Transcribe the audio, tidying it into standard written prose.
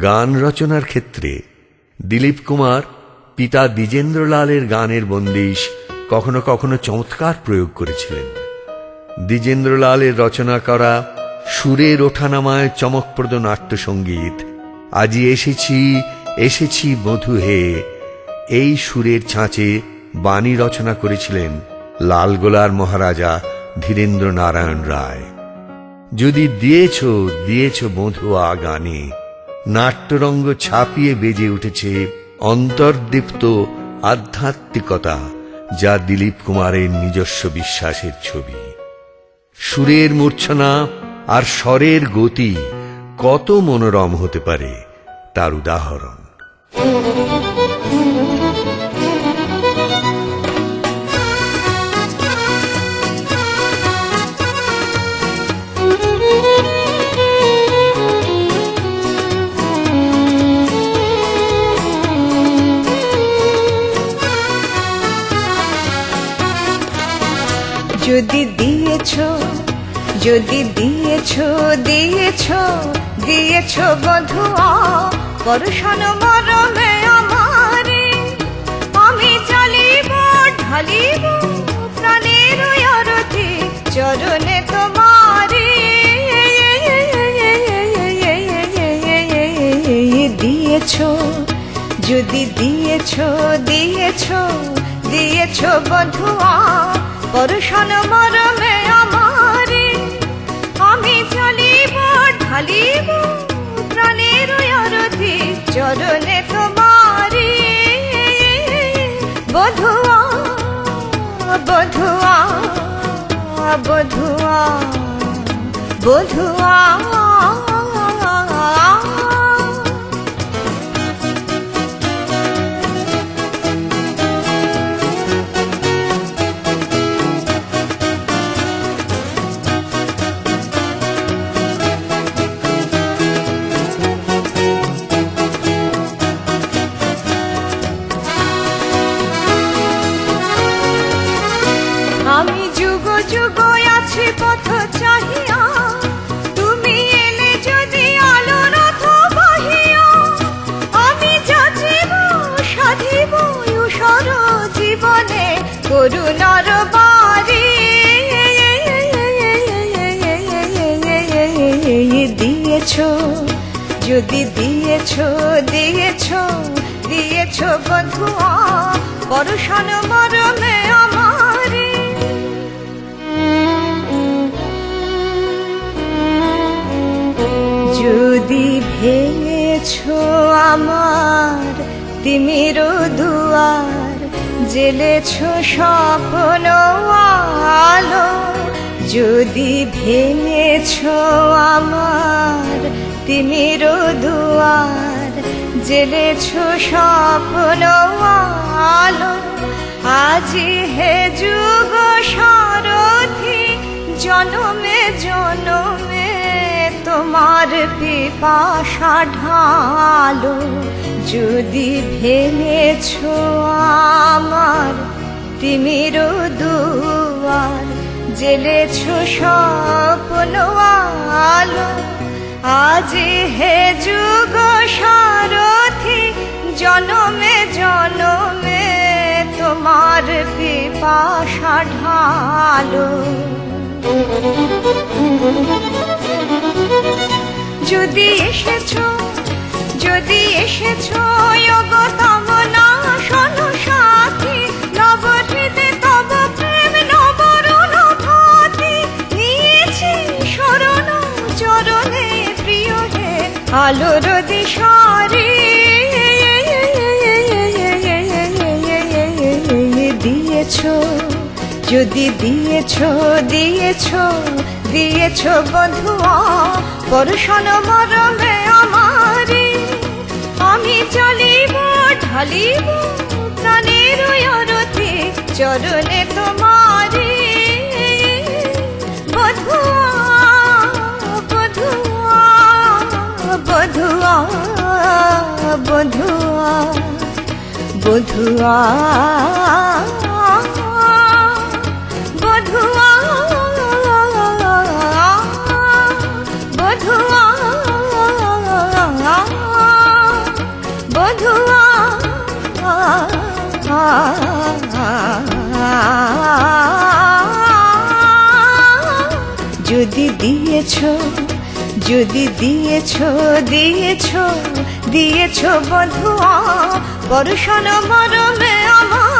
গান রচনার ক্ষেত্রে দিলীপ কুমার পিতা দ্বিজেন্দ্রলালের গানের বন্দিশ কখনো কখনো চমৎকার প্রয়োগ করেছিলেন। দ্বিজেন্দ্রলালের রচনা করা সুরের ওঠানামায় চমকপ্রদ নাট্যসঙ্গীত আজি এসেছি এসেছি বধূ হে, এই সুরের ছাঁচে বাণী রচনা করেছিলেন লালগোলার মহারাজা ধীরেন্দ্র নারায়ণ রায়। যদি দিয়েছ দিয়েছ বধুয়া গানে, নাট্যরঙ্গ ছাপিয়ে বেজে উঠেছে অন্তর্দীপ্ত আধ্যাত্মিকতা, যা দিলীপ কুমারের নিজস্ব বিশ্বাসের ছবি। সুরের মূর্ছনা আর স্বরের গতি কত মনোরম হতে পারে তার উদাহরণ। যদি দিয়েছ যদি দিয়েছ দিয়েছ দিয়েছ বধুয়া পরশন মরমে আমারে, আমি জ্বালিব ঢালিব প্রাণের আরতি চরণে তোমারে। দিয়েছ যদি দিয়েছ দিয়েছ দিয়েছ বধুয়া পরশন মরমে আমারে, আমি জ্বালিব ঢালিব প্রাণের আরতি চরণে তোমারে। বধুয়া বধুয়া বধুয়া বধুয়া আমি যুগ যুগ আছি পথ চাহিয়া, তুমি এলে যদি আলো রথ বাহিয়া, আমি যাচিব সাধিব উষর জীবনে করুণার বাড়ি। দিয়েছ যদি দিয়েছ দিয়েছ দিয়েছ বধুয়া পরশন মরমে আমারে। যদি ভেঙেছ আমার তিমির দুয়ার, জেলেছ স্বপ্ন আলো, যদি ভেঙেছ আমার তিমির দুয়ার, জেলেছ স্বপ্ন আলো, আজি হে যুগ সারথি জনমে জনমে তোমার পিপাসা ঢালো। যদি ভেঙেছ আমার তিমির দুয়ার, জেলেছ স্বপ্ন আলো, আজি হে যুগ সারথি জনমে জনমে তোমার পিপাসা ঢালো। যদি এসেছ যদি এসেছ ওগো তমনা শোনো সাথী, নবহৃদে তব প্রেম নবরণ ভাতি, নিয়েছি শরণ চরণে প্রিয় হে আলোর দিশারি। দিয়েছ যদি দিয়েছ দিয়েছ দিয়েছ বধুয়া পরশন মরমে আমারে, আমি জ্বালিব ঢালিব প্রাণের আরতি চরণে তোমারে। বধুয়া বধুয়া বধুয়া বধুয়া বধুয়া বধুয়া বধুয়া যদি দিয়েছ, যদি দিয়েছ, দিয়েছ, দিয়েছ বধুয়া, পরশন মরমে আমার